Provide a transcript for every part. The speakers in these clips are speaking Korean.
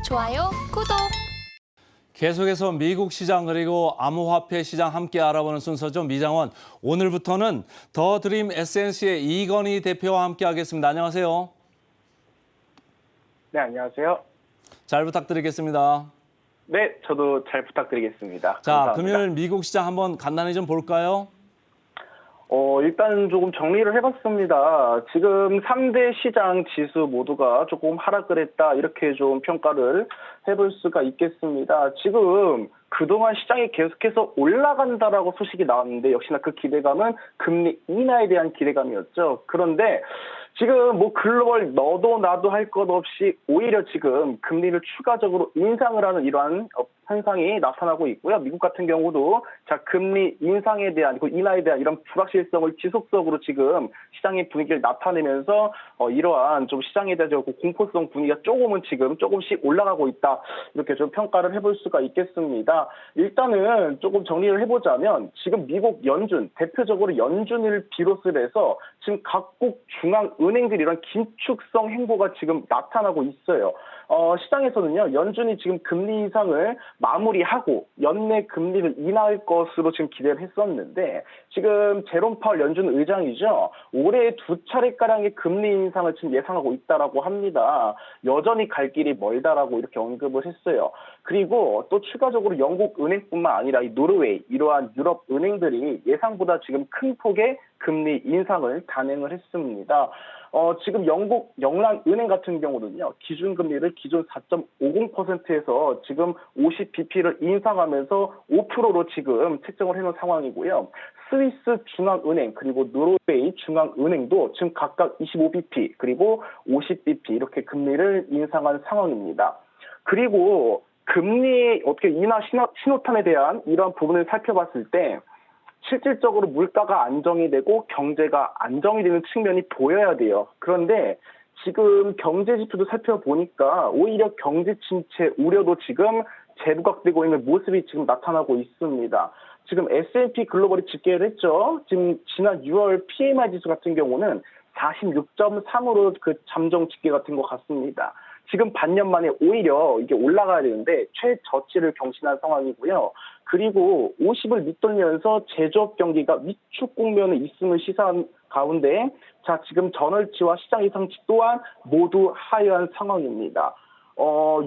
좋아요, 구독. 계속해서 미국 시장 그리고 암호화폐 시장 함께 알아보는 순서죠. 미장원, 오늘부터는 더 드림 에센스의 이건희 대표와 함께 하겠습니다. 안녕하세요. 네, 안녕하세요. 잘 부탁드리겠습니다. 네, 저도 잘 부탁드리겠습니다. 자, 감사합니다. 금요일 미국 시장 한번 간단히 좀 볼까요? 일단 조금 정리를 해봤습니다. 지금 3대 시장 지수 모두가 조금 하락을 했다, 이렇게 좀 평가를 해볼 수가 있겠습니다. 지금 그동안 시장이 계속해서 올라간다라고 소식이 나왔는데, 역시나 그 기대감은 금리 인하에 대한 기대감이었죠. 그런데 지금 뭐 글로벌 너도 나도 할 것 없이 오히려 지금 금리를 추가적으로 인상을 하는 이러한 현상이 나타나고 있고요. 미국 같은 경우도 금리 인상에 대한, 그 인하에 대한 이런 불확실성을 지속적으로 지금 시장의 분위기를 나타내면서 이러한 좀 시장에 대한 공포성 분위기가 조금씩 올라가고 있다, 이렇게 좀 평가를 해볼 수가 있겠습니다. 일단은 조금 정리를 해보자면, 지금 미국 연준, 대표적으로 연준을 비롯을 해서 지금 각국 중앙은행들이 이런 긴축성 행보가 지금 나타나고 있어요. 시장에서는요, 연준이 지금 금리 인상을 마무리하고 연내 금리를 인하할 것으로 지금 기대를 했었는데, 지금 제롬 파월 연준 의장이죠, 올해 2차례가량의 금리 인상을 지금 예상하고 있다라고 합니다. 여전히 갈 길이 멀다라고 이렇게 언급을 했어요. 그리고 또 추가적으로 영국 은행뿐만 아니라 이 노르웨이, 이러한 유럽 은행들이 예상보다 지금 큰 폭의 금리 인상을 단행을 했습니다. 지금 영국 영란은행 같은 경우는요, 기준금리를 기존 4.50%에서 지금 50bp를 인상하면서 5%로 지금 책정을 해놓은 상황이고요. 스위스 중앙은행 그리고 노르웨이 중앙은행도 지금 각각 25bp 그리고 50bp 이렇게 금리를 인상한 상황입니다. 그리고 금리 어떻게 인하 신호탄에 대한 이런 부분을 살펴봤을 때, 실질적으로 물가가 안정이 되고 경제가 안정이 되는 측면이 보여야 돼요. 그런데 지금 경제 지표도 살펴보니까 오히려 경제 침체 우려도 지금 재부각되고 있는 모습이 지금 나타나고 있습니다. 지금 S&P 글로벌이 집계를 했죠. 지금 지난 6월 PMI 지수 같은 경우는 46.3으로 그 잠정 집계 같은 것 같습니다. 지금 반년 만에 오히려 이게 올라가야 되는데 최저치를 경신한 상황이고요. 그리고 50을 밑돌면서 제조업 경기가 위축 국면에 있음을 시사한 가운데, 지금 전월치와 시장 예상치 또한 모두 하회한 상황입니다.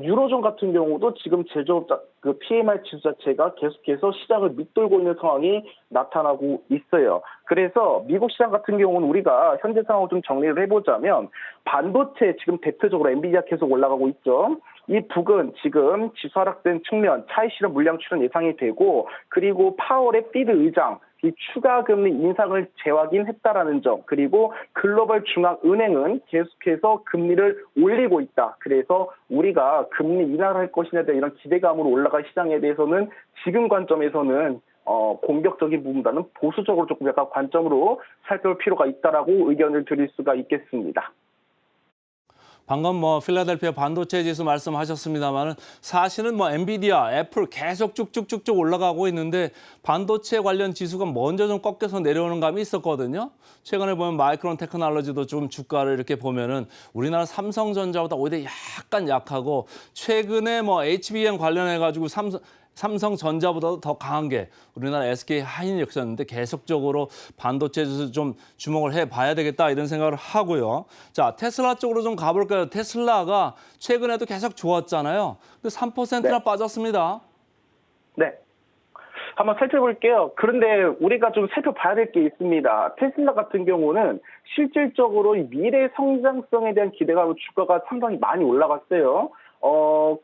유로존 같은 경우도 지금 제조업 그 PMI 지수 자체가 계속해서 시장을 밑돌고 있는 상황이 나타나고 있어요. 그래서 미국 시장 같은 경우는 우리가 현재 상황을 좀 정리를 해보자면, 반도체 지금 대표적으로 엔비디아 계속 올라가고 있죠. 이 북은 지금 지수 하락된 측면, 차익 실현 물량 출현 예상이 되고, 그리고 파월의 피드 의장, 이 추가 금리 인상을 재확인했다라는 점, 그리고 글로벌 중앙은행은 계속해서 금리를 올리고 있다. 그래서 우리가 금리 인하를 할 것이냐에 대한 이런 기대감으로 올라갈 시장에 대해서는 지금 관점에서는 공격적인 부분보다는 보수적으로 조금 약간 관점으로 살펴볼 필요가 있다라고 의견을 드릴 수가 있겠습니다. 방금 필라델피아 반도체 지수 말씀하셨습니다만, 사실은 엔비디아, 애플 계속 쭉쭉쭉쭉 올라가고 있는데 반도체 관련 지수가 먼저 좀 꺾여서 내려오는 감이 있었거든요. 최근에 보면 마이크론 테크놀로지도 좀 주가를 이렇게 보면은 우리나라 삼성전자보다 오히려 약간 약하고, 최근에 HBM 관련해가지고 삼성전자보다도 더 강한 게 우리나라 SK 하이닉스였는데, 계속적으로 반도체 지수 좀 주목을 해봐야 되겠다, 이런 생각을 하고요. 자, 테슬라 쪽으로 좀 가볼까요? 테슬라가 최근에도 계속 좋았잖아요. 근데 3%나 네. 빠졌습니다. 네. 한번 살펴볼게요. 그런데 우리가 좀 살펴봐야 될 게 있습니다. 테슬라 같은 경우는 실질적으로 이 미래 성장성에 대한 기대감으로 주가가 상당히 많이 올라갔어요.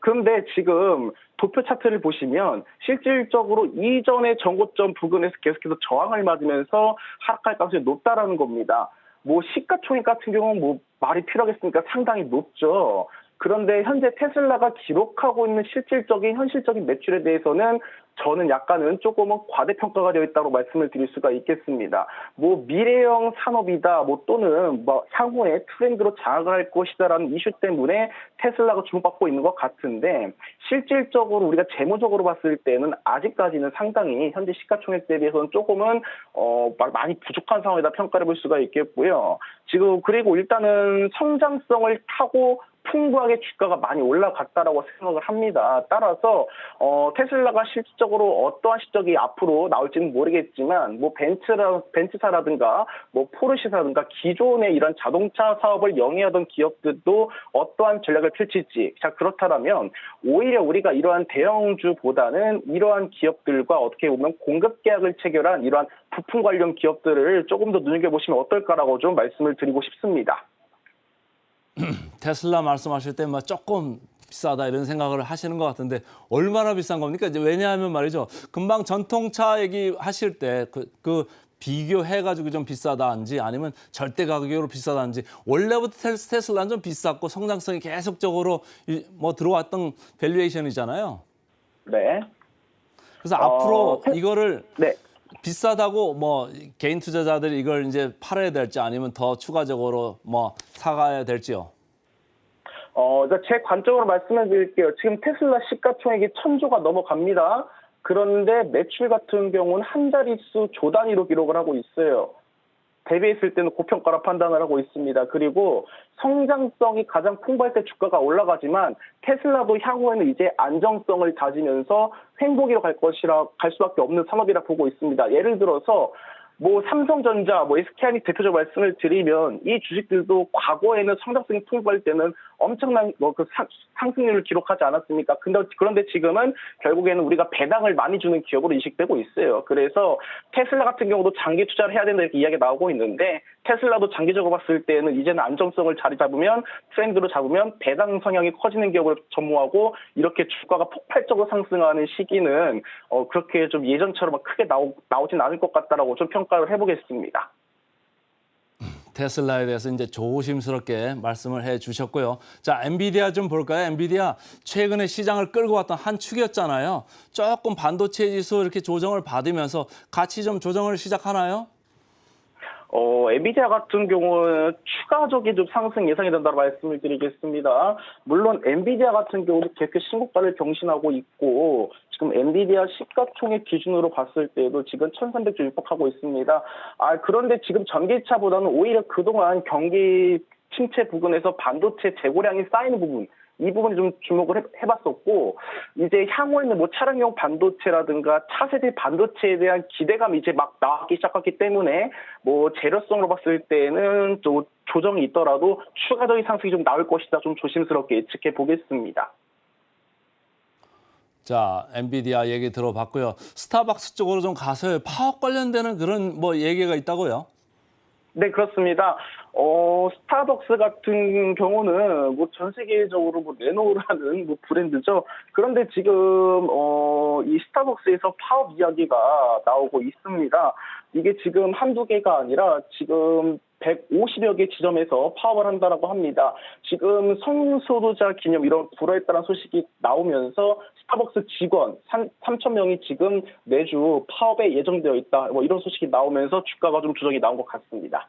그런데 지금 도표 차트를 보시면 실질적으로 이전의 전고점 부근에서 계속해서 저항을 맞으면서 하락할 가능성이 높다라는 겁니다. 시가총액 같은 경우는 말이 필요하겠습니까? 상당히 높죠. 그런데 현재 테슬라가 기록하고 있는 현실적인 매출에 대해서는 저는 약간은 조금은 과대평가가 되어 있다고 말씀을 드릴 수가 있겠습니다. 미래형 산업이다, 또는 향후에 트렌드로 장악을 할 것이다라는 이슈 때문에 테슬라가 주목받고 있는 것 같은데, 실질적으로 우리가 재무적으로 봤을 때는 아직까지는 상당히 현재 시가총액 대비해서는 조금은 많이 부족한 상황이다 평가를 볼 수가 있겠고요. 지금 그리고 일단은 성장성을 타고 풍부하게 주가가 많이 올라갔다라고 생각을 합니다. 따라서 테슬라가 실질적으로 어떠한 실적이 앞으로 나올지는 모르겠지만 뭐 벤츠사라든가 뭐 포르쉐사라든가 기존의 이런 자동차 사업을 영위하던 기업들도 어떠한 전략을 펼칠지. 자, 그렇다면 오히려 우리가 이러한 대형주보다는 이러한 기업들과 어떻게 보면 공급 계약을 체결한 이러한 부품 관련 기업들을 조금 더 눈여겨보시면 어떨까라고 좀 말씀을 드리고 싶습니다. 테슬라 말씀하실 때 막 조금 비싸다 이런 생각을 하시는 것 같은데 얼마나 비싼 겁니까? 이제 왜냐하면 말이죠. 금방 전통차 얘기하실 때 그 비교해가지고 좀 비싸다는지 아니면 절대 가격으로 비싸다는지 원래부터 테슬라는 좀 비쌌고 성장성이 계속적으로 뭐 들어왔던 밸류에이션이잖아요. 네. 그래서 앞으로 테- 이거를 네. 비싸다고 뭐 개인 투자자들이 이걸 이제 팔아야 될지 아니면 더 추가적으로 뭐 사가야 될지요. 제 관점으로 말씀을 드릴게요. 지금 테슬라 시가총액이 1,000조가 넘어갑니다. 그런데 매출 같은 경우는 한 자릿수 조 단위로 기록을 하고 있어요. 대비했을 때는 고평가라 판단을 하고 있습니다. 그리고 성장성이 가장 풍부할 때 주가가 올라가지만 테슬라도 향후에는 이제 안정성을 다지면서 횡보기로 갈 수밖에 없는 산업이라 보고 있습니다. 예를 들어서 뭐 삼성전자, 뭐 SK하이닉스 대표적 말씀을 드리면 이 주식들도 과거에는 성장성이 풍부할 때는 엄청난 상승률을 기록하지 않았습니까? 그런데 지금은 결국에는 우리가 배당을 많이 주는 기업으로 인식되고 있어요. 그래서 테슬라 같은 경우도 장기 투자를 해야 된다 이렇게 이야기가 나오고 있는데 테슬라도 장기적으로 봤을 때는 이제는 안정성을 자리 잡으면 트렌드로 잡으면 배당 성향이 커지는 기업을 전무하고 이렇게 주가가 폭발적으로 상승하는 시기는 그렇게 좀 예전처럼 막 크게 나오진 않을 것 같다라고 좀 평가를 해보겠습니다. 테슬라에 대해서 이제 조심스럽게 말씀을 해 주셨고요. 자, 엔비디아 좀 볼까요? 엔비디아 최근에 시장을 끌고 왔던 한 축이었잖아요. 조금 반도체 지수 이렇게 조정을 받으면서 같이 좀 조정을 시작하나요? 엔비디아 같은 경우는 추가적인 좀 상승 예상이 된다고 말씀을 드리겠습니다. 물론 엔비디아 같은 경우도 계속 신고가를 경신하고 있고 지금 엔비디아 시가총액 기준으로 봤을 때도 지금 1,300조 육박하고 있습니다. 그런데 지금 전기차보다는 오히려 그동안 경기 침체 부근에서 반도체 재고량이 쌓이는 부분 이 부분에 좀 주목을 해봤었고 이제 향후에는 뭐 차량용 반도체라든가 차세대 반도체에 대한 기대감이 이제 막 나오기 시작했기 때문에 뭐 재료성으로 봤을 때는 또 조정이 있더라도 추가적인 상승이 좀 나올 것이다 좀 조심스럽게 예측해 보겠습니다. 자, 엔비디아 얘기 들어봤고요. 스타벅스 쪽으로 좀 가서요. 파업 관련되는 그런 뭐 얘기가 있다고요? 네, 그렇습니다. 스타벅스 같은 경우는 뭐 전 세계적으로 뭐 레노라는 뭐 브랜드죠. 그런데 지금 이 스타벅스에서 파업 이야기가 나오고 있습니다. 이게 지금 한두 개가 아니라 지금 150여 개 지점에서 파업을 한다라고 합니다. 지금 성소수자 기념 이런 불화에 따른 소식이 나오면서 스타벅스 직원 3,000명이 지금 매주 파업에 예정되어 있다. 뭐 이런 소식이 나오면서 주가가 좀 조정이 나온 것 같습니다.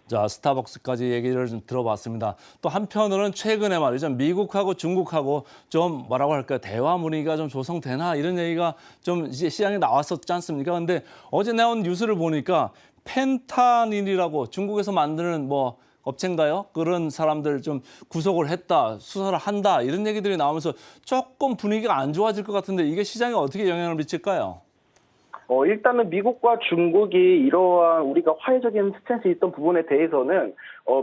자, 스타벅스까지 얘기를 좀 들어봤습니다. 또 한편으로는 최근에 말이죠. 미국하고 중국하고 좀 뭐라고 할까요? 대화 분위기가 좀 조성되나 이런 얘기가 좀 이제 시장에 나왔었지 않습니까? 근데 어제 나온 뉴스를 보니까 펜타닐이라고 중국에서 만드는 뭐 업체인가요? 그런 사람들 좀 구속을 했다, 수사를 한다 이런 얘기들이 나오면서 조금 분위기가 안 좋아질 것 같은데 이게 시장에 어떻게 영향을 미칠까요? 일단은 미국과 중국이 이러한 우리가 화해적인 스탠스에 있던 부분에 대해서는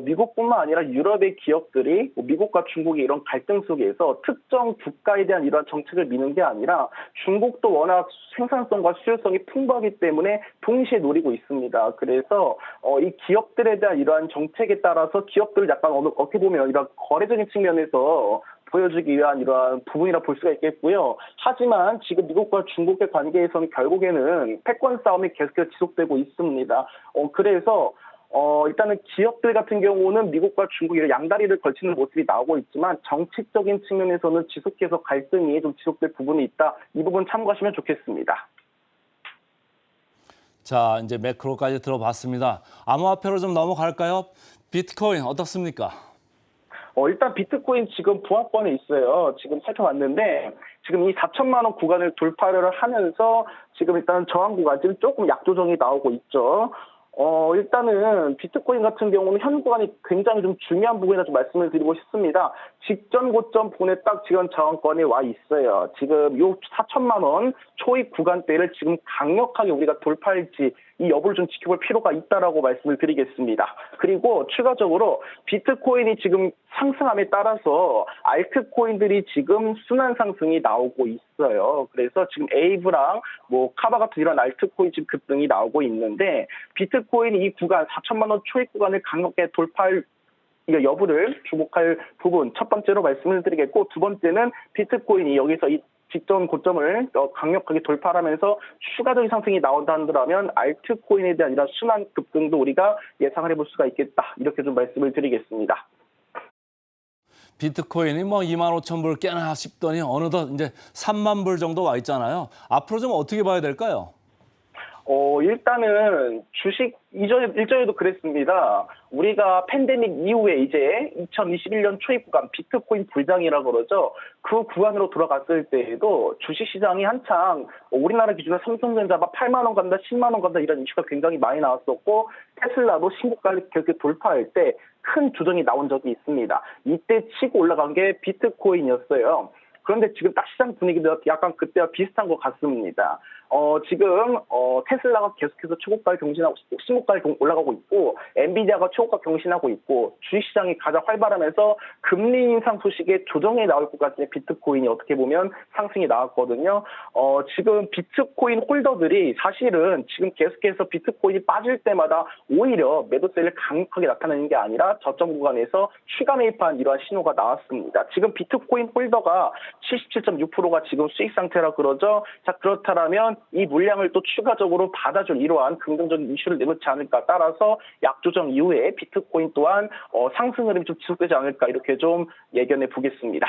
미국뿐만 아니라 유럽의 기업들이 미국과 중국의 이런 갈등 속에서 특정 국가에 대한 이러한 정책을 미는 게 아니라 중국도 워낙 생산성과 수요성이 풍부하기 때문에 동시에 노리고 있습니다. 그래서 이 기업들에 대한 이러한 정책에 따라서 기업들을 약간 어떻게 보면 이런 거래적인 측면에서 보여주기 위한 이러한 부분이라 볼 수가 있겠고요. 하지만 지금 미국과 중국의 관계에서는 결국에는 패권 싸움이 계속해서 지속되고 있습니다. 그래서 일단은 기업들 같은 경우는 미국과 중국 이런 양다리를 걸치는 모습이 나오고 있지만 정치적인 측면에서는 지속해서 갈등이 좀 지속될 부분이 있다. 이 부분 참고하시면 좋겠습니다. 자, 이제 매크로까지 들어봤습니다. 암호화폐로 좀 넘어갈까요? 비트코인 어떻습니까? 일단 비트코인 지금 부합권에 있어요. 지금 살펴봤는데 지금 이 4천만 원 구간을 돌파를 하면서 지금 일단 저항 구간 지금 조금 약조정이 나오고 있죠. 일단은 비트코인 같은 경우는 현 구간이 굉장히 좀 중요한 부분이라 좀 말씀을 드리고 싶습니다. 직전 고점 부분에 딱 지금 저항권이 와 있어요. 지금 요 4천만 원 초입 구간대를 지금 강력하게 우리가 돌파할지 이 여부를 좀 지켜볼 필요가 있다라고 말씀을 드리겠습니다. 그리고 추가적으로 비트코인이 지금 상승함에 따라서 알트코인들이 지금 순환 상승이 나오고 있어요. 그래서 지금 에이브랑 뭐 카바 같은 이런 알트코인 지금 급등이 나오고 있는데 비트코인이 이 구간 4천만 원 초입 구간을 강력하게 돌파할 여부를 주목할 부분 첫 번째로 말씀을 드리겠고 두 번째는 비트코인이 여기서 이 직전 고점을 강력하게 돌파하면서 추가적인 상승이 나온다 한다면 알트코인에 대한 이런 순환 급등도 우리가 예상을 해볼 수가 있겠다. 이렇게 좀 말씀을 드리겠습니다. 비트코인이 뭐 25,000불 깨나 싶더니 어느덧 이제 3만 불 정도 와 있잖아요. 앞으로 좀 어떻게 봐야 될까요? 일단은 주식 일전에도 그랬습니다. 우리가 팬데믹 이후에 이제 2021년 초입 구간 비트코인 불장이라고 그러죠. 그 구간으로 돌아갔을 때에도 주식시장이 한창 우리나라 기준으로 삼성전자 막 8만 원 간다, 10만 원 간다 이런 이슈가 굉장히 많이 나왔었고 테슬라도 신고가를 결국 돌파할 때 큰 조정이 나온 적이 있습니다. 이때 치고 올라간 게 비트코인이었어요. 그런데 지금 딱 시장 분위기도 약간 그때와 비슷한 것 같습니다. 지금 테슬라가 계속해서 최고가를 경신하고 신고가를 올라가고 있고 엔비디아가 최고가 경신하고 있고 주식시장이 가장 활발하면서 금리 인상 소식에 조정이 나올 것 같은 비트코인이 어떻게 보면 상승이 나왔거든요. 지금 비트코인 홀더들이 사실은 지금 계속해서 비트코인이 빠질 때마다 오히려 매도세를 강력하게 나타내는 게 아니라 저점 구간에서 추가 매입한 이러한 신호가 나왔습니다. 지금 비트코인 홀더가 77.6%가 지금 수익 상태라 그러죠. 자, 그렇다면 이 물량을 또 추가적으로 받아줄 이러한 긍정적인 이슈를 내놓지 않을까. 따라서 약조정 이후에 비트코인 또한 상승 흐름이 좀 지속되지 않을까 이렇게 좀 예견해 보겠습니다.